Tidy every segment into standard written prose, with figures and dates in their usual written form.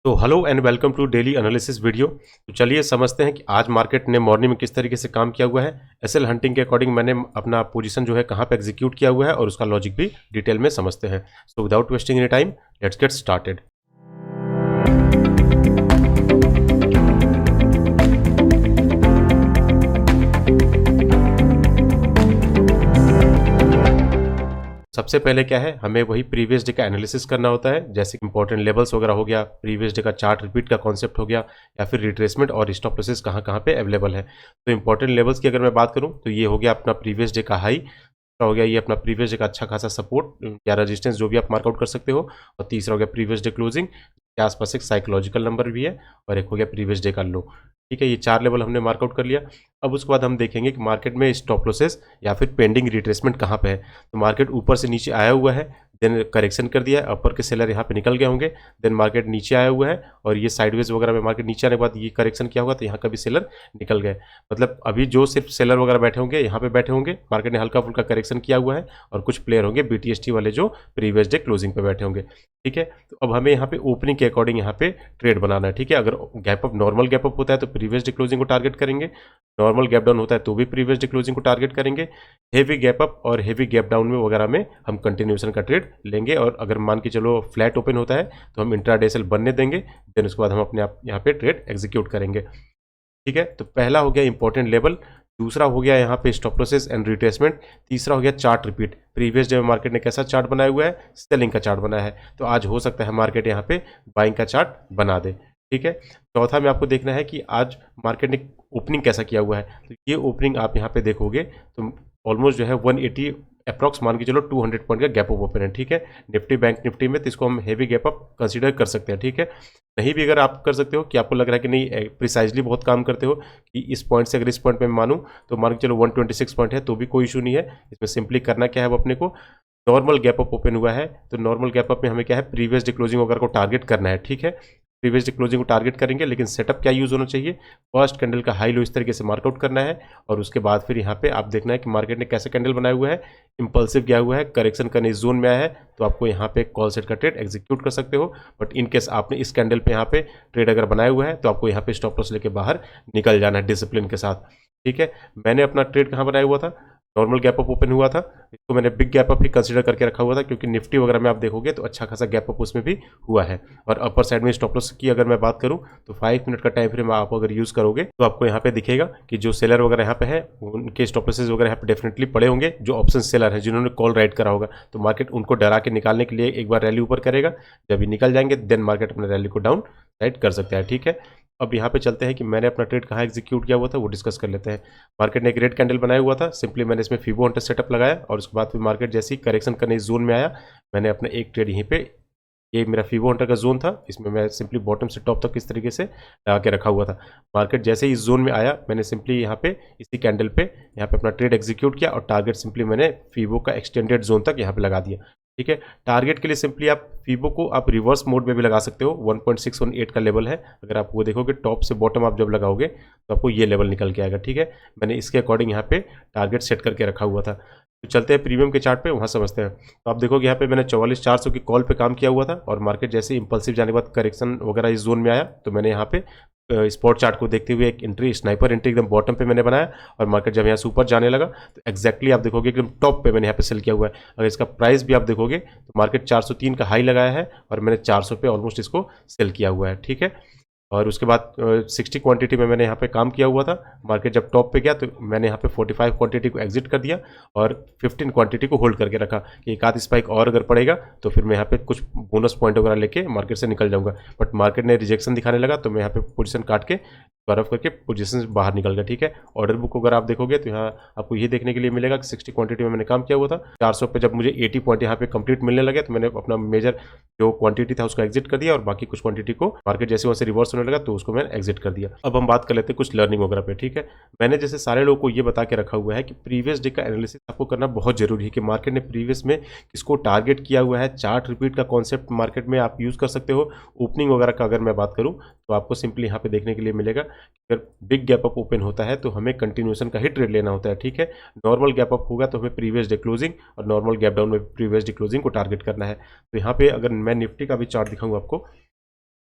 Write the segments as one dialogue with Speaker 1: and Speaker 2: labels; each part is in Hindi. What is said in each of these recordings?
Speaker 1: तो hello and welcome to daily analysis video. तो चलिए समझते हैं कि आज मार्केट ने मॉर्निंग में किस तरीके से काम किया हुआ है। एसएल हंटिंग के अकॉर्डिंग मैंने अपना पोजीशन जो है कहाँ पे एग्जीक्यूट किया हुआ है और उसका लॉजिक भी डिटेल में समझते हैं। So without wasting any time let's get started. सबसे पहले क्या है, हमें वही प्रीवियस डे का एनालिसिस करना होता है, जैसे इंपॉर्टेंट लेवल्स वगैरह हो गया, प्रीवियस डे का चार्ट रिपीट का कॉन्सेप्ट हो गया, या फिर रिट्रेसमेंट और स्टॉप लॉसेस कहाँ कहाँ पे अवेलेबल है। तो इंपॉर्टेंट लेवल्स की अगर मैं बात करूँ तो ये हो गया अपना प्रीवियस डे का हाई, हो गया ये अपना प्रीवियस डे का अच्छा खासा सपोर्ट या रेजिस्टेंस जो भी आप मार्कआउट कर सकते हो, और तीसरा हो गया प्रीवियस डे क्लोजिंग के आसपास एक साइकोलॉजिकल नंबर भी है, और एक हो गया प्रीवियस डे का लो। ठीक है, ये चार लेवल हमने मार्कआउट कर लिया। अब उसके बाद हम देखेंगे कि मार्केट में स्टॉप लॉसेस या फिर पेंडिंग रिट्रेसमेंट कहाँ पे है। तो मार्केट ऊपर से नीचे आया हुआ है, देन करेक्शन कर दिया है, अपर के सेलर यहाँ पे निकल गए होंगे, देन मार्केट नीचे आया हुआ है, और ये साइडवेज वगैरह में मार्केट नीचे आने के बाद ये करेक्शन किया होगा तो यहाँ का भी सेलर निकल गए। मतलब अभी जो सिर्फ सेलर वगैरह बैठे होंगे यहाँ पे बैठे होंगे, मार्केट ने हल्का फुल्का करेक्शन किया हुआ है, और कुछ प्लेयर होंगे बीटीएसटी वाले जो प्रीवियस डे क्लोजिंग पे बैठे होंगे। ठीक है, तो अब हमें यहाँ पे ओपनिंग के अकॉर्डिंग यहाँ पे ट्रेड बनाना है। ठीक है, अगर gap up normal gap up होता है तो प्रीवियस डे क्लोजिंग को टारगेट करेंगे, नॉर्मल गैप डाउन होता है तो भी प्रीवियस डे क्लोजिंग को टारगेट करेंगे, हेवी गैप अप और हेवी गैप डाउन में वगैरह में हम कंटिन्यूएशन का ट्रेड लेंगे, और अगर मान के चलो फ्लैट ओपन होता है तो हम इंट्राडे सेल बनने देंगे, देन उसके बाद हम अपने आप यहाँ पे ट्रेड एग्जीक्यूट करेंगे। ठीक है, तो पहला हो गया इंपॉर्टेंट लेवल, दूसरा हो गया यहाँ पे स्टॉप लॉसेस एंड रिट्रेसमेंट, तीसरा हो गया चार्ट रिपीट। प्रीवियस डे में मार्केट ने कैसा चार्ट बनाया हुआ है, सेलिंग का चार्ट बनाया है, तो आज हो सकता है मार्केट यहाँ पे बाइंग का चार्ट बना दे। ठीक है, चौथा में आपको देखना है कि आज मार्केट ने ओपनिंग कैसा किया हुआ है। तो ये ओपनिंग आप यहाँ पे देखोगे तो ऑलमोस्ट जो है 180 अप्रॉक्स मान के चलो 200 पॉइंट का गैप अप ओपन है। ठीक है, निफ्टी बैंक निफ्टी में तो इसको हम हेवी गैप अप कंसीडर कर सकते हैं। ठीक है, नहीं भी अगर आप कर सकते हो कि आपको लग रहा है कि नहीं प्रिसाइजली बहुत काम करते हो कि इस पॉइंट से अगर इस पॉइंट पे मानूं तो मान के चलो 126 पॉइंट है तो भी कोई इशू नहीं है। इसमें सिंपली करना क्या है, वो अपने को नॉर्मल गैप अप ओपन हुआ है तो नॉर्मल गैप अप में हमें क्या है, प्रीवियस डे क्लोजिंग वगैरह को टारगेट करना है। ठीक है, प्रीवियस डे क्लोजिंग को टारगेट करेंगे, लेकिन सेटअप क्या यूज होना चाहिए, फर्स्ट कैंडल का हाई लो इस तरीके से मार्कआउट करना है, और उसके बाद फिर यहाँ पे आप देखना है कि मार्केट ने कैसे कैंडल बनाया हुआ है, इंपल्सिव गया हुआ है, करेक्शन करने इस जोन में आया है, तो आपको यहाँ पे कॉल सेट का ट्रेड एग्जीक्यूट कर सकते हो। बट इन केस आपने इस कैंडल पे यहाँ पे ट्रेड अगर बनाया हुआ है तो आपको यहाँ पे स्टॉप लॉस लेके बाहर निकल जाना है डिसिप्लिन के साथ। ठीक है, मैंने अपना ट्रेड कहाँ बनाया हुआ था, नॉर्मल गैप अप ओपन हुआ था, इसको मैंने बिग गैप अप ही कंसीडर करके रखा हुआ था, क्योंकि निफ्टी वगैरह में आप देखोगे तो अच्छा खासा गैप अप उसमें भी हुआ है। और अपर साइड में स्टॉप लॉस की अगर मैं बात करूं तो 5 मिनट का टाइम फ्रेम आप अगर यूज करोगे तो आपको यहाँ पे दिखेगा कि जो सेलर वगैरह यहाँ पे है उनके स्टॉप लॉसेस वगैरह यहाँ पे डेफिनेटली पड़े होंगे। जो ऑप्शन सेलर है जिन्होंने कॉल राइट करा होगा तो मार्केट उनको डरा के निकालने के लिए एक बार रैली ऊपर करेगा, जब ये निकल जाएंगे देन मार्केट अपने रैली को डाउन साइड कर सकता है। ठीक है, अब यहाँ पे चलते हैं कि मैंने अपना ट्रेड कहाँ एग्जीक्यूट किया हुआ था वो डिस्कस कर लेते हैं। मार्केट ने एक रेड कैंडल बनाया हुआ था, सिंपली मैंने इसमें फीबो हंटर सेटअप लगाया, और उसके बाद फिर मार्केट जैसे ही करेक्शन करने इस जोन में आया, मैंने अपना एक ट्रेड यहीं पे, ये मेरा फीबो हंटर का जोन था, इसमें मैं सिंपली बॉटम से टॉप तक इस तरीके से लगा के रखा हुआ था। मार्केट जैसे ही इस जोन में आया मैंने सिंपली यहाँ पे इसी कैंडल पे यहाँ पे अपना ट्रेड एग्जीक्यूट किया, और टारगेट सिंपली मैंने फीबो का एक्सटेंडेड जोन तक यहाँ पे लगा दिया। ठीक है, टारगेट के लिए सिंपली आप फीबो को आप रिवर्स मोड में भी लगा सकते हो, 1.618 का लेवल है, अगर आप वो देखोगे टॉप से बॉटम आप जब लगाओगे तो आपको ये लेवल निकल के आएगा। ठीक है, मैंने इसके अकॉर्डिंग यहाँ पे टारगेट सेट करके रखा हुआ था। तो चलते हैं प्रीमियम के चार्ट पे, वहाँ समझते हैं। तो आप देखोगे यहाँ पे मैंने 44,400 की कॉल पे काम किया हुआ था, और मार्केट जैसे इंपल्सिव जाने के बाद करेक्शन वगैरह इस जोन में आया तो मैंने यहाँ पे स्पॉट चार्ट को देखते हुए एक एंट्री, स्नाइपर एंट्री एकदम बॉटम पे मैंने बनाया, और मार्केट जब यहाँ से ऊपर जाने लगा तो एक्जैक्टली आप देखोगे एकदम टॉप पे मैंने यहाँ पे सेल किया हुआ है। अगर इसका प्राइस भी आप देखोगे तो मार्केट 403 का हाई लगाया है, और मैंने 400 पे ऑलमोस्ट इसको सेल किया हुआ है। ठीक है, और उसके बाद 60 क्वांटिटी में मैंने यहाँ पे काम किया हुआ था। मार्केट जब टॉप पे गया तो मैंने यहाँ पे 45 क्वांटिटी को एग्जिट कर दिया, और 15 क्वांटिटी को होल्ड करके रखा कि एक आध स्पाइक और अगर पड़ेगा तो फिर मैं यहाँ पे कुछ बोनस पॉइंट वगैरह लेके मार्केट से निकल जाऊंगा। बट मार्केट ने रिजेक्शन दिखाने लगा तो मैं यहाँ पे पोजीशन काट के बर्फ करके पोजीशन से बाहर निकल गया। ठीक है, ऑर्डर बुक अगर आप देखोगे तो यहाँ आपको ये देखने के लिए मिलेगा कि 60 क्वांटिटी में मैंने काम किया हुआ था, 400 पे जब मुझे 80 पॉइंट यहाँ पे कंप्लीट मिलने लगे तो मैंने अपना मेजर जो क्वांटिटी था उसको एग्जिट कर दिया, और बाकी कुछ क्वांटिटी को मार्केट जैसे वहाँ से रिवर्स होने लगा तो उसको मैंने एग्जिट कर दिया। अब हम बात कर लेते हैं कुछ लर्निंग वगैरह पे। ठीक है, मैंने जैसे सारे लोगों को ये बता के रखा हुआ है कि प्रीवियस डे का एनालिसिस आपको करना बहुत जरूरी है कि मार्केट ने प्रीवियस में किसको टारगेट किया हुआ है। चार्ट रिपीट का कॉन्सेप्ट मार्केट में आप यूज कर सकते हो। ओपनिंग वगैरह का अगर मैं बात करूं तो आपको सिंपली यहाँ पे देखने के लिए मिलेगा कि अगर बिग गैप अप ओपन होता है तो हमें कंटिन्यूएशन का ही ट्रेड लेना होता है। ठीक है, नॉर्मल गैप अप होगा तो हमें प्रीवियस डे क्लोजिंग, और नॉर्मल गैप डाउन में प्रीवियस डे क्लोजिंग को टारगेट करना है। तो यहाँ पे अगर मैं निफ्टी का भी चार्ट दिखाऊंगा आपको,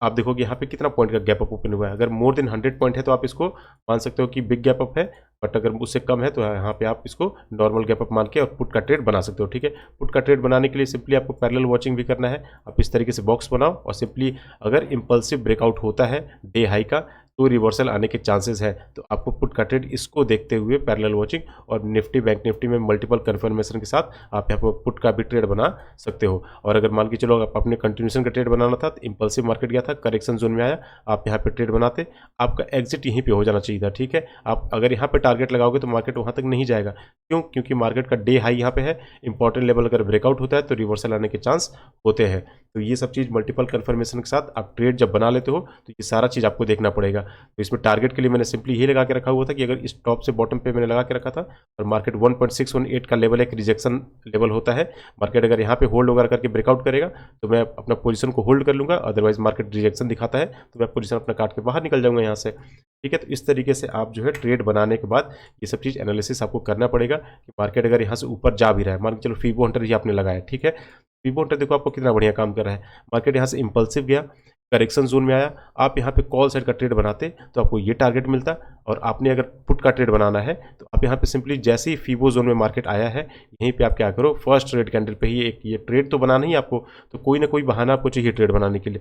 Speaker 1: आप देखोगे यहाँ पे कितना पॉइंट का गैप अप ओपन हुआ है। अगर मोर देन 100 पॉइंट है तो आप इसको मान सकते हो कि बिग गैप अप है, बट अगर उससे कम है तो यहाँ पे आप इसको नॉर्मल गैप अप मान के और पुट का ट्रेड बना सकते हो। ठीक है, पुट का ट्रेड बनाने के लिए सिंपली आपको पैरेलल वॉचिंग भी करना है। आप इस तरीके से बॉक्स बनाओ और सिंपली अगर इंपल्सिव ब्रेकआउट होता है डे हाई का तो रिवर्सल आने के चांसेस है, तो आपको पुट का ट्रेड इसको देखते हुए पैरेलल वॉचिंग और निफ्टी बैंक निफ्टी में मल्टीपल कन्फर्मेशन के साथ आप यहाँ पर पुट का भी ट्रेड बना सकते हो। और अगर मान के चलो आप अपने कंटिन्यूशन का ट्रेड बनाना था, तो इंपल्सिव मार्केट गया था, करेक्शन जोन में आया, आप यहाँ पे ट्रेड बनाते, आपका एग्जिट यहीं पे हो जाना चाहिए था। ठीक है, आप अगर यहाँ पे टारगेट लगाओगे तो मार्केट वहाँ तक नहीं जाएगा। क्यों? क्योंकि मार्केट का डे हाई यहाँ पे है, इंपॉर्टेंट लेवल अगर ब्रेकआउट होता है तो रिवर्सल आने के चांस होते हैं। तो ये सब चीज़ मल्टीपल कन्फर्मेशन के साथ आप ट्रेड जब बना लेते हो तो ये सारा चीज़ आपको देखना पड़ेगा। तो इसमें टारगेट के लिए मैंने सिंपली ये लगा के रखा हुआ था कि अगर इस टॉप से बॉटम पे मैंने लगा के रखा था और मार्केट 1.618 का लेवल एक रिजेक्शन लेवल होता है, मार्केट अगर यहाँ पे होल्ड वगैरह करके ब्रेकआउट करेगा तो मैं अपना पोजीशन को होल्ड कर लूंगा, अदरवाइज मार्केट रिजेक्शन दिखाता है तो मैं पोजीशन अपना काट के बाहर निकल जाऊंगा यहाँ से। ठीक है, तो इस तरीके से आप जो है ट्रेड बनाने के बाद ये सब चीज़ एनालिसिस आपको करना पड़ेगा कि मार्केट अगर यहाँ से ऊपर जा भी रहा है, मान के चलो फीबो हंटर ही आपने लगाया, ठीक है, फीबो हंटर देखो आपको कितना बढ़िया काम कर रहा है। मार्केट यहाँ से इंपल्सिव गया, करेक्शन जोन में आया, आप यहाँ पे कॉल साइड का ट्रेड बनाते तो आपको ये टारगेट मिलता, और आपने अगर पुट का ट्रेड बनाना है तो आप यहाँ पे सिंपली जैसे ही फीबो जोन में मार्केट आया है यहीं पे आप क्या करो, फर्स्ट ट्रेड कैंडल पे ही एक ये ट्रेड तो बनाना ही आपको, तो कोई ना कोई बहाना आपको चाहिए ट्रेड बनाने के लिए।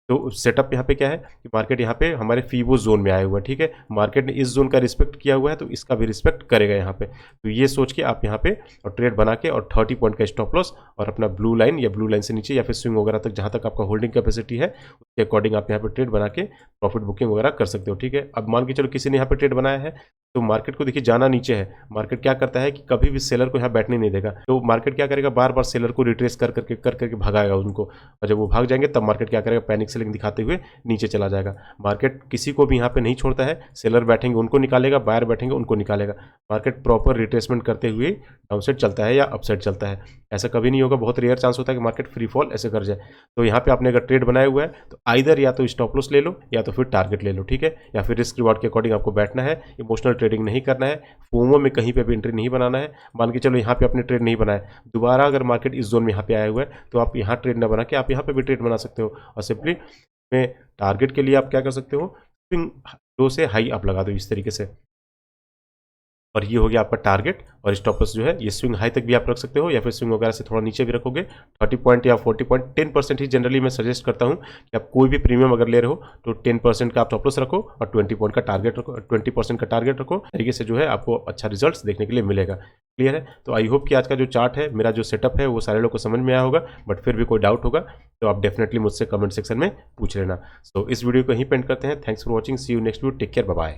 Speaker 1: तो सेटअप यहाँ पे क्या है कि मार्केट यहाँ पे हमारे फीबो जोन में आया हुआ है। ठीक है, मार्केट ने इस जोन का रिस्पेक्ट किया हुआ है तो इसका भी रिस्पेक्ट करेगा यहाँ पे। तो ये सोच के आप यहाँ पे और ट्रेड बना के और 30 पॉइंट का स्टॉप लॉस और अपना ब्लू लाइन या ब्लू लाइन से नीचे या फिर स्विंग वगैरह तक जहाँ तक आपका होल्डिंग कैपेसिटी है उसके अकॉर्डिंग आप यहाँ पे ट्रेड बना के प्रॉफिट बुकिंग वगैरह कर सकते हो। ठीक है, अब मान के चलो किसी ने यहाँ पे ट्रेड बनाया है तो मार्केट को देखिए जाना नीचे है, मार्केट क्या करता है कि कभी भी सेलर को यहाँ बैठने नहीं देगा, तो मार्केट क्या करेगा, बार बार सेलर को रिट्रेस कर करके भगाएगा उनको, और जब वो भाग जाएंगे तब मार्केट क्या करेगा, पैनिक सेलिंग दिखाते हुए नीचे चला जाएगा। मार्केट किसी को भी यहाँ पे नहीं छोड़ता है, सेलर बैठेंगे उनको निकालेगा, बायर बैठेंगे उनको निकालेगा। मार्केट प्रॉपर रिट्रेसमेंट करते हुए डाउन साइड चलता है या अप साइड चलता है, ऐसा कभी नहीं होगा। बहुत रेयर चांस होता है कि मार्केट फ्री फॉल ऐसे कर जाए। तो यहाँ पे आपने अगर ट्रेड बनाया हुआ है तो आइदर या तो स्टॉप लॉस ले लो या तो फिर टारगेट ले लो। ठीक है, या फिर रिस्क रिवार्ड के अकॉर्डिंग आपको बैठना है, इमोशनल ट्रेडिंग नहीं करना है, फोमो में कहीं पे भी एंट्री नहीं बनाना है। मान के चलो यहाँ पे आपने ट्रेड नहीं बनाया, दोबारा अगर मार्केट इस जोन में यहाँ पे आया हुआ है तो आप यहाँ ट्रेड ना बना के आप यहाँ पे भी ट्रेड बना सकते हो, और सिंपली में टारगेट के लिए आप क्या कर सकते हो, स्विंग लो से हाई आप लगा दो इस तरीके से, और ये हो गया आपका टारगेट। और स्टॉप लॉस जो है ये स्विंग हाई तक भी आप रख सकते हो या फिर स्विंग वगैरह से थोड़ा नीचे भी रखोगे। 30 पॉइंट या 40 पॉइंट 10% ही जनरली मैं सजेस्ट करता हूँ कि आप कोई भी प्रीमियम अगर ले रहे हो तो 10% का आप स्टॉप लॉस रखो और 20 पॉइंट का टारगेट रखो, 20% का टारगेट रखो। तरीके से जो है आपको अच्छा रिजल्ट देखने के लिए मिलेगा। क्लियर है? तो आई होप कि आज का जो चार्ट है, मेरा जो सेटअप है वो सारे लोग को समझ में आया होगा, बट फिर भी कोई डाउट होगा तो आप डेफिनेटली मुझसे कमेंट सेक्शन में पूछ लेना। सो इस वीडियो को यहीं पेंड करते हैं। Thanks for watching, see you next video, take care, bye bye.